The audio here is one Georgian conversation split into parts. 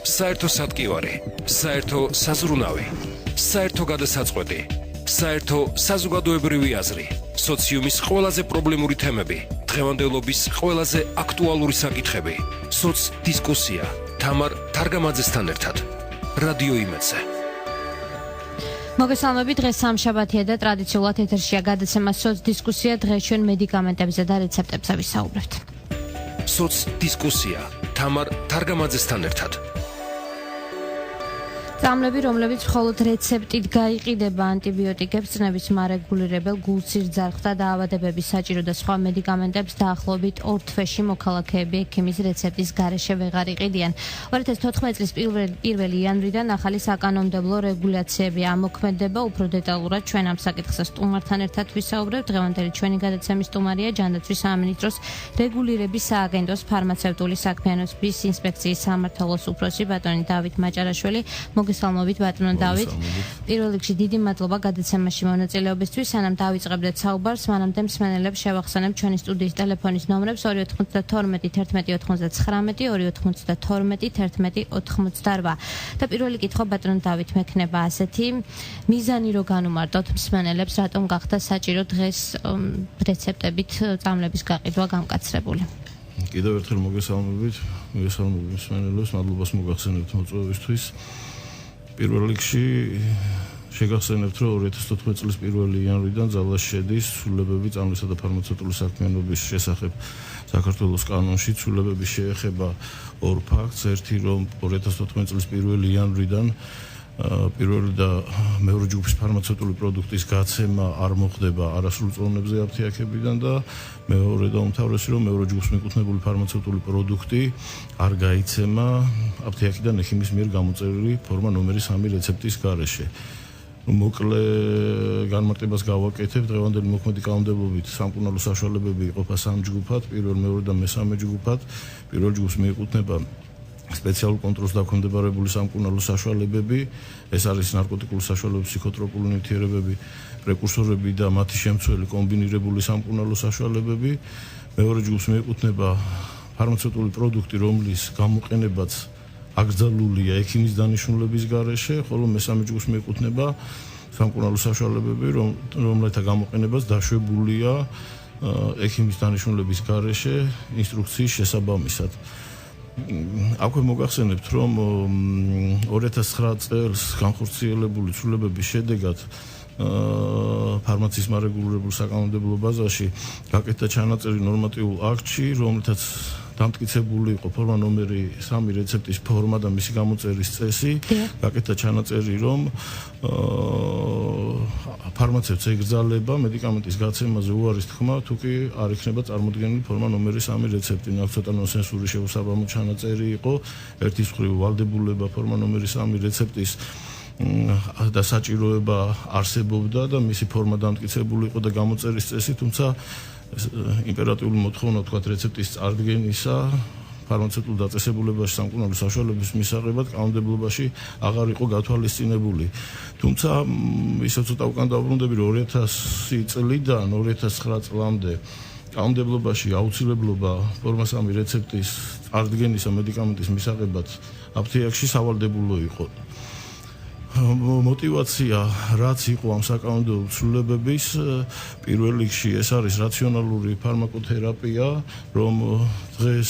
საერთო სატკივარი, საერთო საზრუნავი, საერთო გადასაწყვეტი, საერთო საზოგადოებრივი აზრი, სოციუმის ყველაზე პრობლემური თემები, დღევანდელობის ყველაზე აქტუალური საკითხები, სოცდისკუსია, თამარ თარგამაძესთან ერთად, რადიო იმედზე. მოგესალმებით, დღეს სამშაბათია და ტრადიციულად ეთერშია გადაცემა სოცდისკუსია. დღეს ჩვენ მედიკამენტებზე და რეცეპტებზე ვისაუბრებთ. სოცდისკუსია, თამარ თარგამაძესთან ერთად. წამლები, რომლებიც მხოლოდ რეცეპტით გაიყიდება ანტიბიოტიკებს, წნევის მარეგულირებელ, გულსირძარხ და დაავადებების საჭირო და სხვა მედიკამენტებს დაახლოებით 2 თვეში მოქალაქეები ექიმის რეცეპტის გარეშე ვეღარ იყიდიან. 2014 წლის 1 იანვრიდან ახალი საკანონმდებლო რეგულაციები ამოქმედება. უფრო დეტალურად ჩვენ ამ საკითხზე სტუმართან ერთად ვისაუბრებთ. დღევანდელი ჩვენი გადაცემის სტუმარია ჯანდაცვის სამინისტროს რეგულირების სააგენტოს ფარმაცევტული საქმიანობის ინსპექციის სამმართველოს უფროსი ბატონი დავით მაჭარაშვილი. მოგესალმებით ბატონო დავით. პირველ რიგში დიდი მადლობა გადაცემაში მონაწილეობისთვის. სანამ დავიწყებდეთ საუბარს, მანამდე მსმენელებს შევახსენებთ ჩვენი სტუდიის ტელეფონის ნომრებს 292 11 99 292 11 88. და პირველი კითხვა ბატონო დავით მექნება ასეთი. მიზანი რო განუმარტოთ მსმენელებს, რატომ გახდა საჭირო დღეს რეცეპტებით წამლების გაყიდვა გამკაცრებული? კიდევ ერთხელ მოგესალმებით მსმენელებს, მადლობას მოგახსენებთ მოწვევისთვის. პირველ რიგში შეგახსენებთ, რომ 2014 წლის 1 იანვრიდან ძალაში შედის ცვლილებები წამლისა და ფარმაცევტული საქმიანობის შესახებ საქართველოს კანონში. ცვლილებები შეეხება 2 ფაქტს. ერთი, რომ 2014 წლის 1 იანვრიდან პირველი და მეორე ჯგუფის ფარმაცევტული პროდუქტის გაცემა არ მოხდება არასრულ წონებზე აფთიაქებიდან და მეორე და უმთავრესი, რომ მეორე ჯგუფს მიკუთვნებული ფარმაცევტული პროდუქტი არ გაიცემა აფთიაქიდან ექიმის მიერ გამოწერილი ფორმა ნომერი 3 რეცეპტის გარეშე. მოკლე განმარტებას გავაკეთებ. დღევანდელი მოქმედი კანონმდებლობით სამკურნალო საშუალებები იყოფა 3 ჯგუფად, პირველ, მეორე და მესამე ჯგუფად. პირველ ჯგუფს მიეკუთვნება სპეციალურ კონტროლს დაქვემდებარებული სამკურნალო საშუალებები, ეს არის ნარკოტიკული საშუალებები, ფსიქოტროპული ნივთიერებები, პრეკურსორები და მათი შემცველი კომბინირებული სამკურნალო საშუალებები. მეორე ჯგუფს მიეკუთვნება ფარმაცევტული პროდუქტი, რომლის გამოყენებაც აკრძალულია ექიმის დანიშნულების გარეშე, ხოლო მესამე ჯგუფს მიეკუთვნება სამკურნალო საშუალებები, რომელთა გამოყენებაც დაშვებულია ექიმის დანიშნულების გარეშე ინსტრუქციის შესაბამისად. აქვე მოგახსენებთ, რომ 2009 წელს განხორციელებული ცვლილებების შედეგად ფარმაციის მარეგულირებულ საკანონმდებლო ბაზაში გაკეთდა ჩანაწერი ნორმატიულ აქტში, რომლითაც დამტკიცებული იყო ფორმა ნომერი 3 რეცეპტის ფორმა და მისი გამოწერის წესი. გაკეთდა ჩანაწერი, რომ ფარმაცევტს ეკრძალება მედიკამენტის გაცემაზე უარის თქმა, თუ კი არ იქნება წარმოდგენილი ფორმა ნომერი 3 რეცეპტი. აქ ცოტა ნონსენსური შეუსაბამო ჩანაწერი იყო. ერთის მხრივ ვალდებულება ფორმა ნომერი 3 რეცეპტის და საჭიროება არსებობდა და მისი ფორმა დამტკიცებული იყო და გამოწერის წესი, თუმცა იმპერატიული მოთხოვნა თქვათ რეცეპტის წარდგენისა ფარმაცევტულ დაწესებულებაში სამკურნალო საშუალების მისაღებად კანონმდებლობაში აღარ იყო გათვალისწინებული. თუმცა ისე ცოტა უკან დავბრუნდები, რომ 2000 წლიდან 2009 წლამდე კანონმდებლობაში აუცილებლობა ფორმა 3 რეცეპტის წარდგენისა მედიკამენტის მისაღებად აფთიაქში სავალდებულო იყო. მოტივაცია რაც იყო ამ საკანონმდებლო ცვლილებების, პირველ რიგში ეს არის რაციონალური ფარმაკოთერაპია, რომ დღეს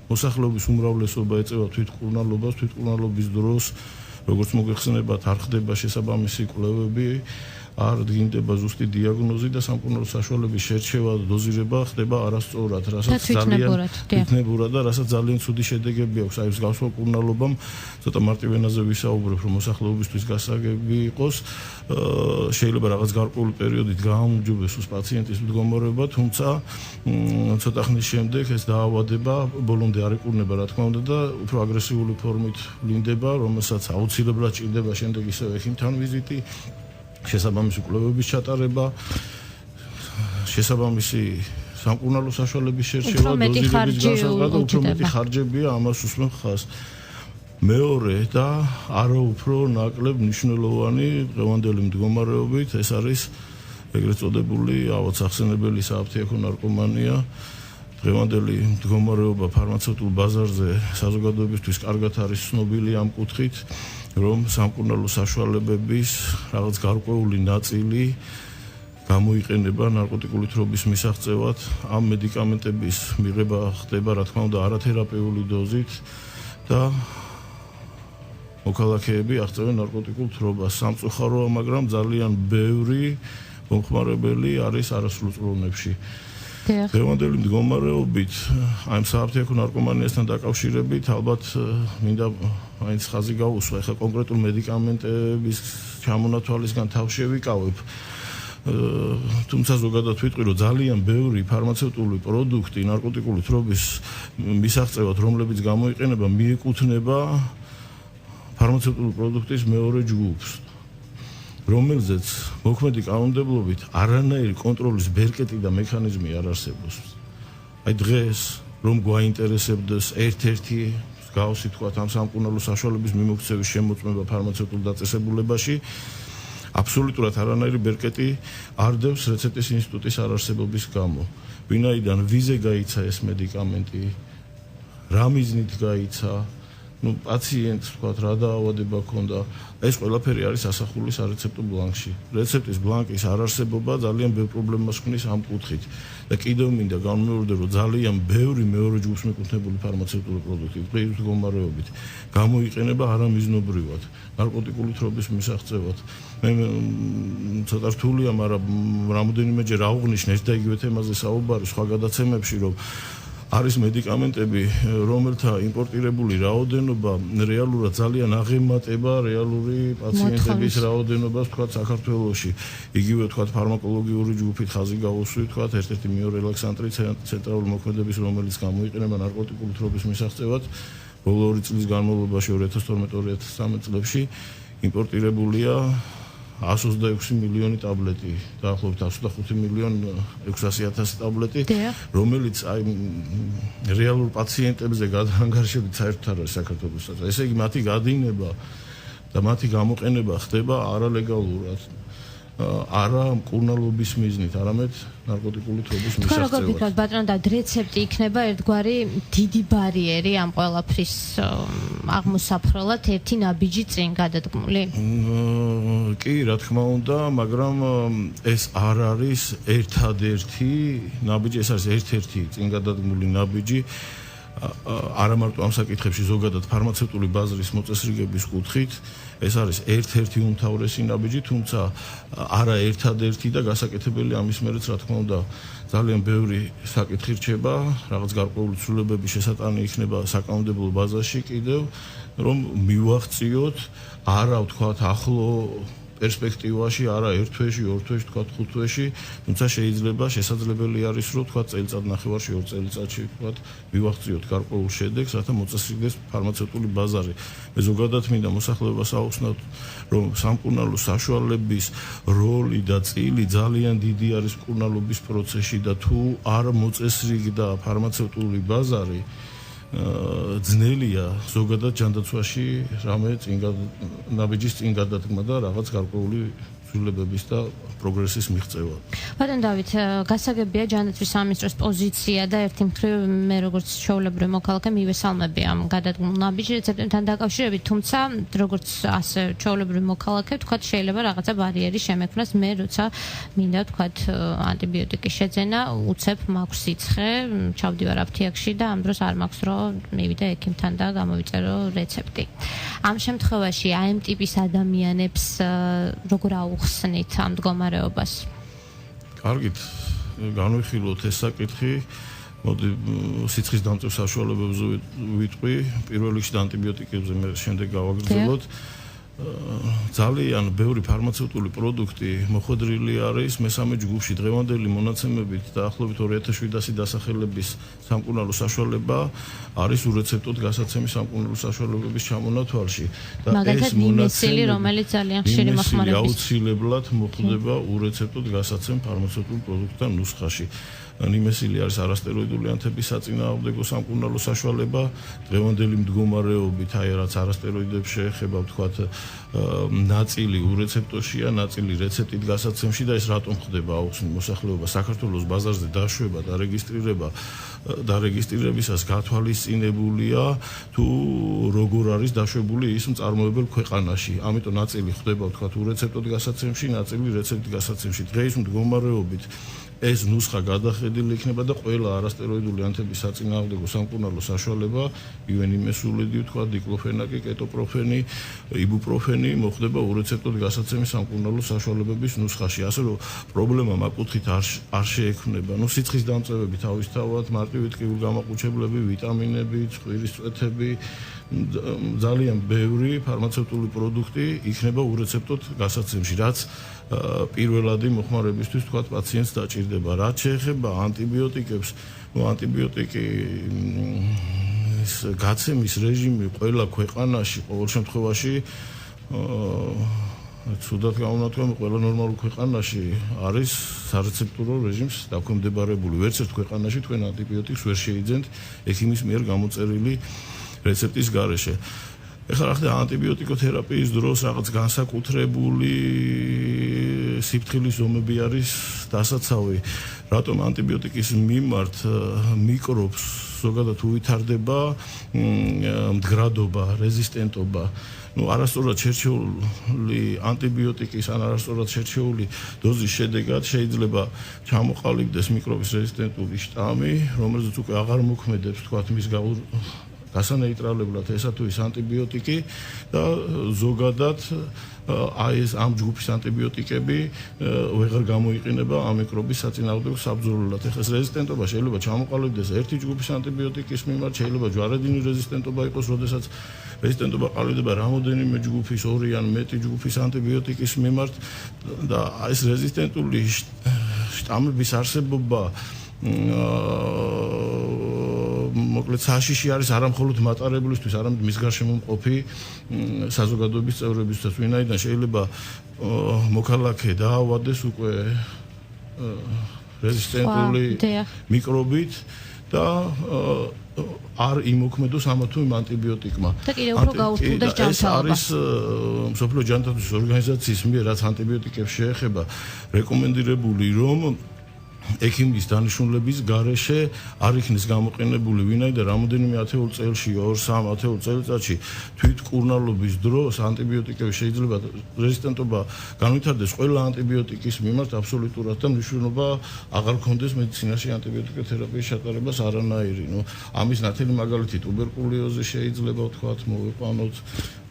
მოსახლეობის უმრავლესობა ეწევა თვითმკურნალობას, თვითმკურნალობის დროს, როგორც მოგეხსენებათ, არ ხდება შესაბამისი კვლევები, არ დგინდება ზუსტი დიაგნოზი და სამკურნალო საშუალების შერჩევა და დოზირება ხდება არასწორად, რასაც ძალიან ცუდი შედეგები აქვს. აი ეს გასაკურნალობამ ცოტა მარტივ ენაზე ვისაუბრებ, რომ მოსახლეობისთვის გასაგები იყოს, შეიძლება რაღაც გარკვეული პერიოდით გააუმჯობესოს პაციენტის მდგომარეობა, თუმცა ცოტა ხნის შემდეგ ეს დაავადება ბოლომდე არ იკურნება, რა თქმა უნდა, და უფრო აგრესიული ფორმით ვლინდება, რომელსაც აუცილებლად ჭირდება შემდეგ ისევ ექიმთან ვიზიტი, შესაბამისი კვლევების ჩატარება, შესაბამისი სამკურნალო საშუალების შერჩევა, დოზირების განსაზღვრება, უფრო მეტი ხარჯებია, ამას უსმენ ხაზს. მეორე და არა უფრო ნაკლებ მნიშვნელოვანი დღევანდელი მდგომარეობით ეს არის ეგრეთ წოდებული ავადსახსენებელი სააფთიაქო ნარკომანია დღევანდელი მდგომარეობა ფარმაცევტულ ბაზარზე საზოგადოებისთვის კარგად არის ცნობილი ამ კუთხით, რომ სამკურნალო საშუალებების რაღაც გარკვეული ნაწილი გამოიყენება ნარკოტიკული თრობის მისაღწევად. ამ მედიკამენტების მიღება ხდება, რა თქმა უნდა, არათერაპიული დოზით და მოქალაქეები აღწევენ ნარკოტიკულ თრობას. სამწუხაროა, მაგრამ ძალიან ბევრი მომხმარებელი არის არასრულ წვრილნებში. დღევანდელი მდგომარეობით ამ სააფთიაქო ნარკომანიასთან დაკავშირებით ალბათ მინდა მაინც ხაზი გაუსვა. ეხლა კონკრეტულ მედიკამენტების ჩამონათვალისგან თავ შევიკავებ. თუმცა ზოგადად ვიტყვი, რომ ძალიან ბევრი ფარმაცევტული პროდუქტი ნარკოტიკული თრობის მისაღწევად, რომლებიც გამოიყენება, მიეკუთვნება ფარმაცევტული პროდუქტის მეორე ჯგუფს, რომელზეც მოქმედი კანონმდებლობით არანაირი კონტროლის ბერკეტი და მექანიზმი არ არსებობს. აი დღეს რომ გვაინტერესებდეს ერთ-ერთი მსგავსი თქვათ ამ სამკურნალო საშუალების მიმოქცევის შემოწმება ფარმაცევტულ დაწესებულებაში, აბსოლუტურად არანაირი ბერკეტი არ დევს რეცეპტის ინსტიტუტის არარსებობის გამო. ვინაიდან ვიზე გაიცა ეს მედიკამენტი, რა მიზნით გაიცა, პაციენტს თქვათ რა დაავადება ჰქონდა, ეს ყველაფერი არის ასახული სარეცეპტო ბლანკში. რეცეპტის ბლანკის არარსებობა ძალიან ბევრ პრობლემას ქმნის ამ კუთხით. და კიდევ მინდა განმეორდე, რომ ძალიან ბევრი მეორე ჯგუფს მიკუთვნებული ფარმაცევტული პროდუქტი დღის მდგომარეობით გამოიყენება არამიზნობრივად, ნარკოტიკული თრობის მისაღწევად. მე ცოტა რთულია, მაგრამ რამოდენიმეჯერ აღვნიშნე ერთ და იგივე თემაზე საუბარი სხვა გადაცემებში, რომ არის მედიკამენტები, რომელთა იმპორტირებული რაოდენობა რეალურად ძალიან აღემატება რეალური პაციენტების რაოდენობას, თქვათ საქართველოში. იგივე თქვათ ფარმაკოლოგიური ჯგუფით ხაზი გაუსვი, თქვათ ერთ-ერთი მიორელაქსანტრი ცენტრალური მოქმედების, რომელიც გამოიყენება ნარკოტიკული თრობის მისაღწევად, ბოლო 2 წლის განმავლობაში 2012-2013 წლებში იმპორტირებულია 126 მილიონი ტაბლეტი, დაახლოებით 105 მილიონ 600,000 ტაბლეტი, რომელიც აი რეალურ პაციენტებზე გადაანგარშებით საერთოდ არ არის საქართველოსაც. ესე იგი მათი გადინება და მათი გამოყენება ხდება არალეგალურად, არა მკურნალობის მიზნით, არამედ ნარკოტიკული თრობის მისაღწევად. როგორ ფიქრობთ, ბატონო, და რეცეპტი იქნება ერთგვარი დიდი ბარიერი ამ ყველაფრის აღმოსაფრელად ერთი ნაბიჯი წინ გადადგმული? კი, რა თქმა უნდა, მაგრამ ეს არ არის ერთადერთი ნაბიჯი, ეს არის ერთ-ერთი წინ გადადგმული ნაბიჯი. არა მარტო ამ საკითხებში, ზოგადად ფარმაცევტული ბაზრის მოწესრიგების კუთხით, ეს არის ერთ-ერთი უმთავრესი ნაბიჯი, თუმცა არა ერთადერთი და გასაკეთებელი ამის მერეც, რა თქმა უნდა, ძალიან ბევრი საკითხი რჩება, რაღაც გარკვეული ცვლილებების შესატანი იქნება საკანონმდებლო ბაზაში კიდევ, რომ მივაღწიოთ არა ვთქვათ ახლო პერსპექტივაში, არა 1 თვეში, 2 თვეში, თქვათ 5 თვეში, თუმცა შეიძლება შესაძლებელი არის, რომ თქვათ წელიწად ნახევარში, 2 წელიწადში, თქვათ მივაღწიოთ გარკვეულ შედეგს, რათა მოწესრიგდეს ფარმაცევტული ბაზარი. მე ზოგადად მინდა მოსახლეობას აუხსნათ, რომ სამკურნალო საშუალების როლი და წილი ძალიან დიდი არის მკურნალობის პროცესში და თუ არ მოწესრიგდა ფარმაცევტული ბაზარი, ძნელია ზოგადად ჯანდაცვაში რამე ნაბიჯის წინ გადადგმა და რაღაც გარკვეული ცვლილებების და პროგრესის მიღწევა. ბატონ დავით, გასაგებია ჯანდაცვის სამინისტროს პოზიცია და ერთი მხრივ მე როგორც ჩვეულებრივი მოქალაქე მივესალმები ამ გადადგმულ ნაბიჯ რეცეპტებთან დაკავშირებით, თუმცა როგორც ასე ჩვეულებრივი მოქალაქე, თქვათ შეიძლება რაღაცა ბარიერი შემექმნას, მე როცა მინდა თქვათ ანტიბიოტიკის შეძენა, უცებ მაქვს სიცხე, ჩავდივარ აფთიაქში და ამ დროს არ მაქვს რომ მივიდე ექიმთან და გამოვიწერო რეცეპტი. ამ შემთხვევაში აი ამ ტიპის ადამიანებს როგორ აუხსნით ამ მდგომარეობას? კარგით, განვიხილოთ ეს საკითხი. მოდი სიცხის დამწევ საშუალებებზე ვიტყვი, პირველ რიგში ანტიბიოტიკებზე, მე შემდეგ გავაგრძელოთ. ძალიან ბევრი ფარმაცევტული პროდუქტი მოხვედრილი არის მესამე ჯგუფში. დღევანდელი მონაცემებით დაახლოებით 2700 დასახელების სამკურნალო საშუალება არის ურეცეპტოდ გასაცემი სამკურნალო საშუალებების ჩამონათვალში და ეს მონაცემები, რომელიც ძალიან ხშირი მოხმარების აუცილებლად მოხდება ურეცეპტოდ გასაცემ ფარმაცევტულ პროდუქტთან ნუსხაში. ნიმესილი არის არასტეროიდული ანთების საწინააღმდეგო სამკურნალო საშუალება დღევანდელი მდგომარეობით აი რაც არასტეროიდებს შეეხება ვთქვათ ნაწილი ურეცეპტორშია ნაწილი რეცეპტით გასაცემში და ეს რატომ ხდება აუხსნი მოსახლეობა საქართველოს ბაზარზე დაშვება და რეგისტრირება და რეგისტრირებისას გათვალისწინებულია თუ როგორ არის დაშვებული ის მწარმოებელ ქვეყანაში ამიტომ ნაწილი ხდება ვთქვათ ურეცეპტოდ გასაცემში ნაწილი რეცეპტით გასაცემში დღეს მდგომარეობით ეს ნუსხა გადახედილი იქნება და ყველა არასტეროიდული ანთების საწინააღმდეგო სამკურნალო საშუალება ივენიმესულიდი ვთქვათ დიკლოფენაკი კეტოპროფენი იბუპროფენი მოხდება ურეცეპტოდ გასაცემის სამკურნალო საშუალებების ნუსხაში ასე რომ პრობლემა მაკუთხით არ შეექმნება ნუ სიცხის დამწევები თავისთავად მარტივი ტკივილ გამაყუჩებლები ვიტამინები ცხვირის წვეთები ძალიან ბევრი ფარმაცევტული პროდუქტი იქნება ურეცეპტოდ გასაცემში რაც პირველადი მოხმარებისთვის თქვათ პაციენტს დაჭირდება რაც შეეხება ანტიბიოტიკებს ნუ ანტიბიოტიკი გაცემის რეჟიმი ყველა ქვეყანაში ყოველ შემთხვევაში ცუდად გამონათქვამი ყველა ნორმალურ ქვეყანაში არის სარეცეპტურო რეჟიმს დაქვემდებარებული ვერც ერთ ქვეყანაში თქვენ ანტიბიოტიკს ვერ შეიძენთ ექიმის მიერ გამოწერილი რეცეპტის გარეშე ეხლა რა ხდება ანტიბიოტიკოთერაპიის დროს რაღაც განსაკუთრებული სიფრთხილის ზომები არის დასაცავი რატომ ანტიბიოტიკის მიმართ მიკრობს ზოგადად უვითარდება მდგრადობა რეზისტენტობა ну არასწორად შერჩეული ანტიბიოტიკის ან არასწორად შერჩეული დოზის შედეგად შეიძლება ჩამოყალიბდეს მიკრობის რეზისტენტული შტამი რომელზეც უკვე აღარ მოქმედებს თქვათ მის გასანეიტრალებლად ესა თუ ის ანტიბიოტიკი და ზოგადად აი ეს ამ ჯგუფის ანტიბიოტიკები ვეღარ გამოიყენება ამ მიკრობის საწინააღმდეგო საბრძოლველად. ეხლა ეს რეზისტენტობა შეიძლება ჩამოყალიბდეს ერთი ჯგუფის ანტიბიოტიკის მიმართ, შეიძლება ჯვარედინი რეზისტენტობა იყოს, როდესაც რეზისტენტობა ყალიბდება რამოდენიმე ჯგუფის, ორი ან მეტი ჯგუფის ანტიბიოტიკის მიმართ და ეს რეზისტენტული შტამების არსებობა მოკლედ საშიში არის არამხოლოდ მატარებლისთვის, არამედ მის გარშემო მყოფი საზოგადოების წევრებისთვის, ვინაიდან შეიძლება მოქალაქე დაავადეს უკვე რეზისტენტული მიკრობით და არ იმოქმედოს ამა თუ იმ ანტიბიოტიკმა. და კიდევ უფრო გაურთულდეს ჯანმრთელობა. არის მსოფლიო ჯანმრთელობის ორგანიზაციის მიერ რაც ანტიბიოტიკებს შეეხება რეკომენდირებული რომ ექიმის დანიშნულების გარეშე არ იქნეს გამოყენებული ვინაიდან რამოდენიმე ათეულ წელში 2-3 ათეულ წელიწადში თვითმკურნალობის დროს ანტიბიოტიკები შეიძლება რეზისტენტობა განვითარდეს ყველა ანტიბიოტიკის მიმართ აბსოლუტურად და მნიშვნელობა აღარ ქონდეს მედიცინაში ანტიბიოტიკოთერაპიის ჩატარებას არანაირი. ნუ ამის ნათელი მაგალითი ტუბერკულოზი შეიძლება ვთქვათ მოვიყვანოთ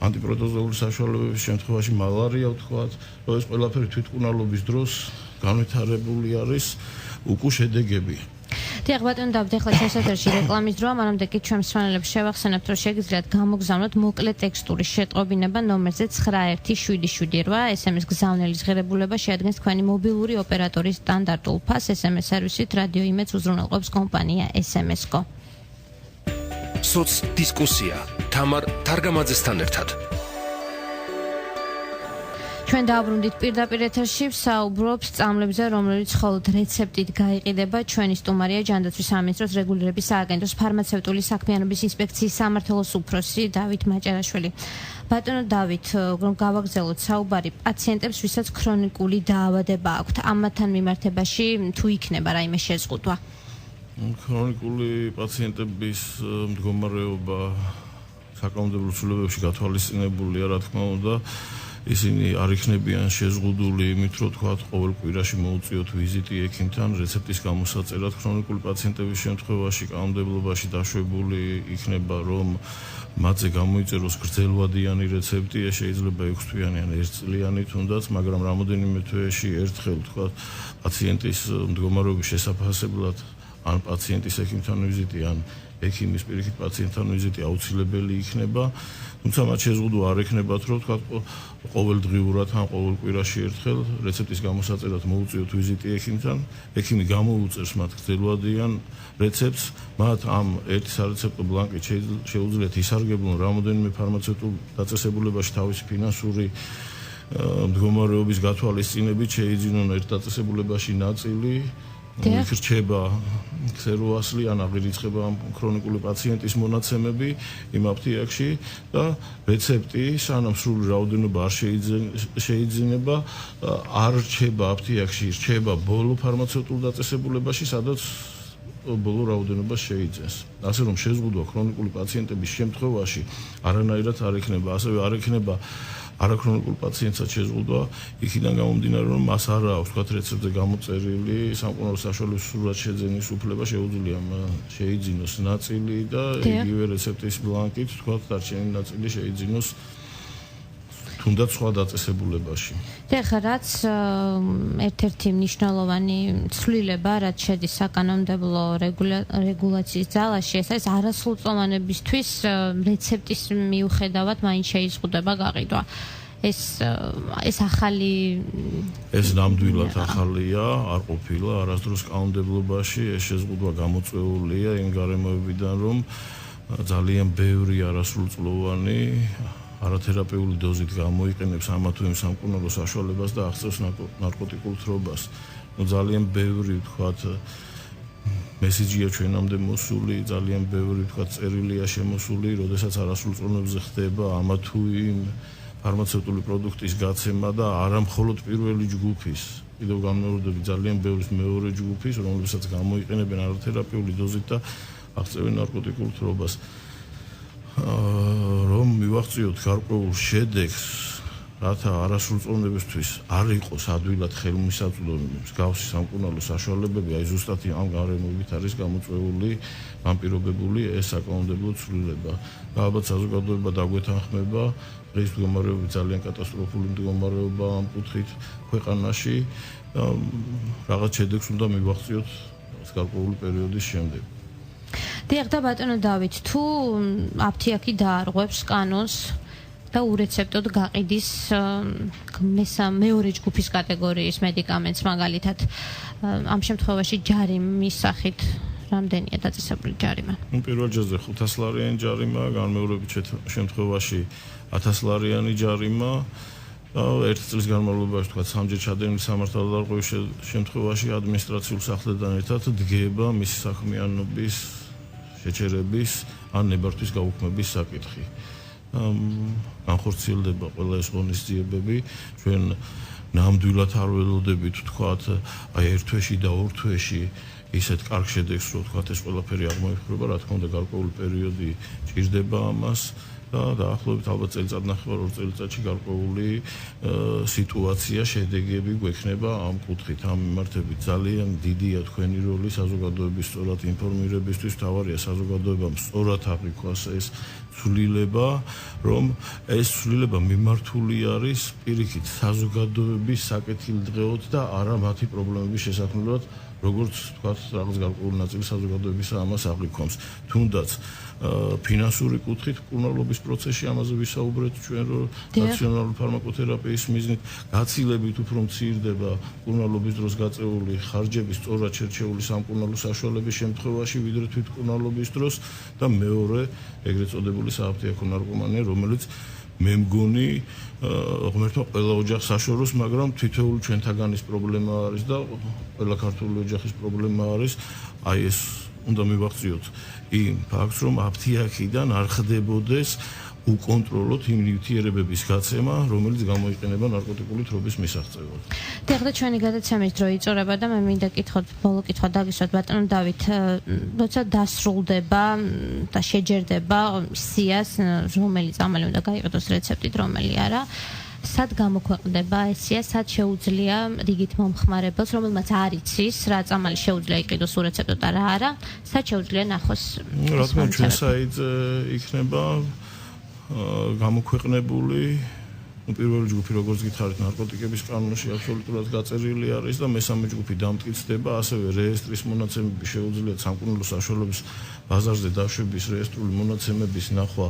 ანტიპროტოზოული საშუალებების შემთხვევაში მალარია ვთქვათ, რომ ეს ყველაფერი თვითმკურნალობის დროს განვითარებული არის უკუ შედეგები. დიახ ბატონო დავით, ახლა შესაძლოა რეკლამის დროა, მანამდე კი ჩვენ მსმენელებს შევახსენებთ, რომ შეგიძლიათ გამოგზავნოთ მოკლე ტექსტური შეტყობინება ნომერზე 9177 SMS გზავნილის ღირებულება შეადგენს თქვენი მობილური ოპერატორის სტანდარტულ ფასს SMS სერვისით რადიო იმედს უზრუნველყოფს კომპანია SMS-Co. სოც დისკუსია თამარ თარგამაძესთან ერთად. ჩვენ დააბრუნდით პირდაპირ ეთერში ვსაუბრობთ წამლებზე, რომელიც მხოლოდ რეცეპტით გაიყიდება. ჩვენი სტუმარია ჯანდაცვის სამინისტროს რეგულირების სააგენტოს ფარმაცევტული საქმიანობის ინსპექციის სამმართველოს უფროსი დავით მაჭარაშვილი. ბატონო დავით, რომ გავაგრძელოთ საუბარი პაციენტებს, ვისაც ქრონიკული დაავადება აქვთ, ამათთან მიმართებაში თუ იქნება რაიმე შეზღუდვა? ქრონიკული პაციენტების მდგომარეობა საკანონმდებლო ცვლილებებში გათვალისწინებულია, რა თქმა უნდა. ისინი არ იქნებიან შეზღუდული იმით, რომ თქვათ ყოველ კვირაში მოუწიოთ ვიზიტი ექიმთან რეცეპტის გამოსაწერად. ქრონიკული პაციენტების შემთხვევაში კანონმდებლობაში დაშვებული იქნება, რომ მათზე გამოიწეროს გრძელვადიანი რეცეპტი, ეს შეიძლება 6 თვიანი ან 1 წლიანი თუნდაც, მაგრამ რამოდენიმე თვეში ერთხელ თქვათ პაციენტის მდგომარეობის შესაფასებლად ან პაციენტის ექიმთან ვიზიტი ან ექიმის პირიქით პაციენტთან ვიზიტი აუცილებელი იქნება. თუმცა მათ შეზღუდვა არ ექნებათ, რომ თქვათ ყოველდღიურად ან ყოველ კვირაში ერთხელ რეცეპტის გამოსაწერად მოუწიოთ ვიზიტი ექიმთან. ექიმი გამოუწერს მათ გრძელვადიან რეცეპტს, მათ ამ ერთი სარეცეპტო ბლანკით შეუძლიათ ისარგებლონ რამოდენიმე ფარმაცევტულ დაწესებულებაში თავისი ფინანსური მდგომარეობის გათვალისწინებით, შეიძინონ ერთ დაწესებულებაში ნაწილი რჩება ქსეროასლი ან აღირიცხება ქრონიკული პაციენტის მონაცემები იმ აფთიაქში და რეცეპტი სანამ სრული რაოდენობა არ შეიძინება არ რჩება აფთიაქში, რჩება ბოლო ფარმაცევტულ დაწესებულებაში, სადაც ბოლო რაოდენობა შეიძენს. ასე რომ შეზღუდვა ქრონიკული პაციენტების შემთხვევაში არანაირად არ იქნება, ასევე არ იქნება არაქრონიკულ პაციენტსაც შეზღუდვა იქიდან გამომდინარე, რომ მას არ აქვს თქვათ რეცეპტზე გამოწერილი სამკურნალო საშუალების სრულად შეძენის უფლება, შეუძლია შეიძინოს ნაწილი და იგივე რეცეპტის ბლანკით თქვათ დარჩენილი ნაწილი შეიძინოს თუნდაც სხვა დაწესებულებაში. ეხლა რაც ერთ-ერთი მნიშვნელოვანი ცვლილება, რაც შედის საკანონმდებლო რეგულაციის ძალაში, ეს არის არასრულწლოვანებისთვის რეცეპტის მიუხედავად მაინც შეიზღუდება გაყიდვა. ეს ახალი ეს ნამდვილად ახალია, არ ყოფილა არასდროს კანონმდებლობაში, ეს შეზღუდვა გამოწვეულია იმ გარემოებიდან, რომ ძალიან ბევრი არასრულწლოვანი არათერაპიული დოზით გამოიყენებს ამა თუ იმ სამკურნალო საშუალებას და აღწევს ნარკოტიკულ თრობას. ძალიან ბევრი თქვათ მესიჯია ჩვენამდე მოსული, ძალიან ბევრი თქვათ წერილია შემოსული, როდესაც არასრულწლოვნებზე ხდება ამა თუ იმ ფარმაცევტული პროდუქტის გაცემა და არა მხოლოდ პირველი ჯგუფის, კიდევ განმეორდები ძალიან ბევრის მეორე ჯგუფის, რომლებსაც გამოიყენებენ არათერაპიული დოზით და აღწევენ ნარკოტიკულ თრობას. რომ მივაღწიოთ გარკვეულ შედეგს, რათა არასრულწლოვნებისთვის არ იყოს ადვილად ხელმისაწვდომი მსგავსი სამკურნალო საშუალებები, აი ზუსტად ამ გარემოებით არის გამოწვეული, განპირობებული ეს საკანონმდებლო ცვლილება. და ალბათ საზოგადოება დაგვეთანხმება, დღეს მდგომარეობა ძალიან კატასტროფული მდგომარეობა ამ კუთხით ქვეყანაში და რაღაც შედეგს უნდა მივაღწიოთ გარკვეული პერიოდის შემდეგ. დიახ და ბატონო დავით, თუ აფთიაქი დაარღვევს კანონს და ურეცეპტოდ გაყიდის მეორე ჯგუფის კატეგორიის მედიკამენტს მაგალითად, ამ შემთხვევაში ჯარიმის სახით რამდენია დაწესებული ჯარიმა? პირველ ჯერზე 500 ლარიანი ჯარიმა, განმეორებით შემთხვევაში 1000 ლარიანი ჯარიმა. ერთი წლის განმავლობაში თქვა სამჯერ ჩადენილი სამართალდარღვევის შემთხვევაში ადმინისტრაციულ სახლთან ერთად დგება მისი საქმიანობის შეჩერების ან ნებართვის გაუქმების საკითხი. განხორციელდება ყველა ეს ღონისძიებები, ჩვენ ნამდვილად არ ველოდებით თქვათ აი ერთ თვეში და ორ თვეში ისეთ კარგ შედეგს, რომ თქვათ ეს ყველაფერი არ მოიხსნება, რა თქმა უნდა გარკვეული პერიოდი ჭირდება ამას. და დაახლოებით ალბათ წელიწადნახევარ ორ წელიწადში გარკვეული სიტუაცია, შედეგები გვექნება ამ კუთხით, ამ მიმართებით. ძალიან დიდია თქვენი როლი საზოგადოების სწორად ინფორმირებისთვის, მთავარია საზოგადოებამ სწორად აღიქვას ეს ცვლილება, რომ ეს ცვლილება მიმართული არის პირიქით საზოგადოების საკეთილდღეოდ და არა მათი პრობლემების შესაქმნელად, როგორც თქვათ რაღაც გარკვეული ნაწილი საზოგადოებისა ამას აღიქვამს. თუნდაც ფინანსური კუთხით მკურნალობის პროცესში ამაზე ვისაუბრეთ ჩვენ, რომ ნაციონალური ფარმაკოთერაპიის მიზნით გაცილებით უფრო მცირდება მკურნალობის დროს გაწეული ხარჯების სწორად შერჩეული სამკურნალო საშუალების შემთხვევაში, ვიდრე თვითმკურნალობის დროს და მეორე ეგრეთ წოდებული სააფთიაქო ნარკომანია, რომელიც მე მგონი ღმერთმა ყველა ოჯახს საშოროს, მაგრამ თითოეული ჩვენთაგანის პრობლემა არის და ყველა ქართული ოჯახის პრობლემა არის, აი ეს უნდა მივაღწიოთ იმ ფაქტს, რომ აფთიაქიდან არ ხდებოდეს უკონტროლოთ იმ ნივთიერებების გაცემა, რომელიც გამოიყენება ნარკოტიკული თრობის მისაღწევად. დიახ და ჩვენი გადაცემის დრო იწორება და მე მინდა კითხოთ, ბოლო კითხვა დაგისვათ ბატონო დავით, როცა დასრულდება და შეჯერდება სიას, რომელიც ამალე უნდა გაიყიდოს რეცეპტით, რომელი არა, სად გამოქვეყნდება ეს სია, სად შეუძლია რიგით მომხმარებელს, რომელმაც არ იცის, რა წამალი შეუძლია იყიდოს ურეცეპტოდ და რა არა, სად შეუძლია ნახოს? რა თქმა უნდა, ჩვენ საიტზე იქნება გამოქვეყნებული პირველი ჯგუფი, როგორც გითხარით, ნარკოტიკების კანონში აბსოლუტურად გაწერილი არის და მესამე ჯგუფი დამტკიცდება, ასევე რეესტრის მონაცემები შეუძლიათ სამკურნალო საშუალების ბაზარზე დაშვების რეესტრული მონაცემების ნახვა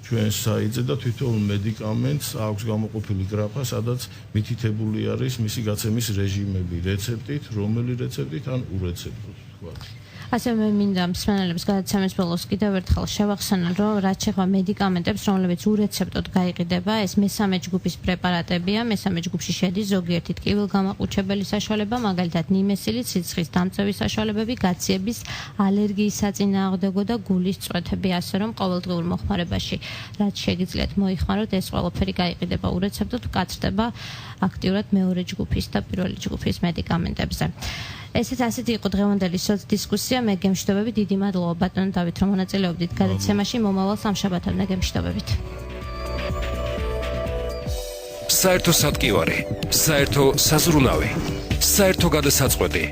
ჩვენ საიტზე და თვითონ მედიკამენტს აქვს გამოყოფილი გრაფა, სადაც მითითებული არის მისი გაცემის რეჟიმები, რეცეპტით, რომელი რეცეპტით ან ურეცეპტით თქვა. ასე მე მინდა მსმენელებს გადაცემის ბოლოს კიდევ ერთხელ შევახსენო, რომ რაც შეეხება მედიკამენტებს, რომლებიც ურეცეპტოდ გაიყიდება, ეს მესამე ჯგუფის პრეპარატებია, მესამე ჯგუფში შედის ზოგიერთი ტკივილგამაყუჩებელი საშუალება, მაგალითად ნიმესილი, სიცხის დამწვევის საშუალებები, გაციების, ალერგიის საწინააღმდეგო და გულის წვეთები, ასე რომ ყოველდღიურ მოხმარებაში რაც შეგიძლიათ მოიხმაროთ, ეს ყველაფერი გაიყიდება ურეცეპტოდ, გაცდება აქტიურად მეორე ჯგუფის და პირველი ჯგუფის მედიკამენტებზე. ასეთი იყო დღევანდელი სოცდისკუსია. მე გემშვიდობებით, დიდი მადლობა ბატონ დავით, რომ მონაწილეობდით გადაცემაში. მომავალ სამშაბათამდე გემშვიდობებით. საერთო სატკივარი, საერთო საზრუნავი, საერთო გადასაწყვეტი,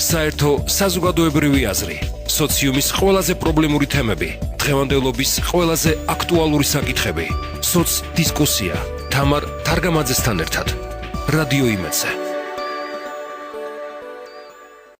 საერთო საზოგადოებრივი აზრი, სოციუმის ყველაზე პრობლემური თემები, დღევანდელობის ყველაზე აქტუალური საკითხები. სოცდისკუსია თამარ თარგამაძესთან ერთად. რადიო იმედზე.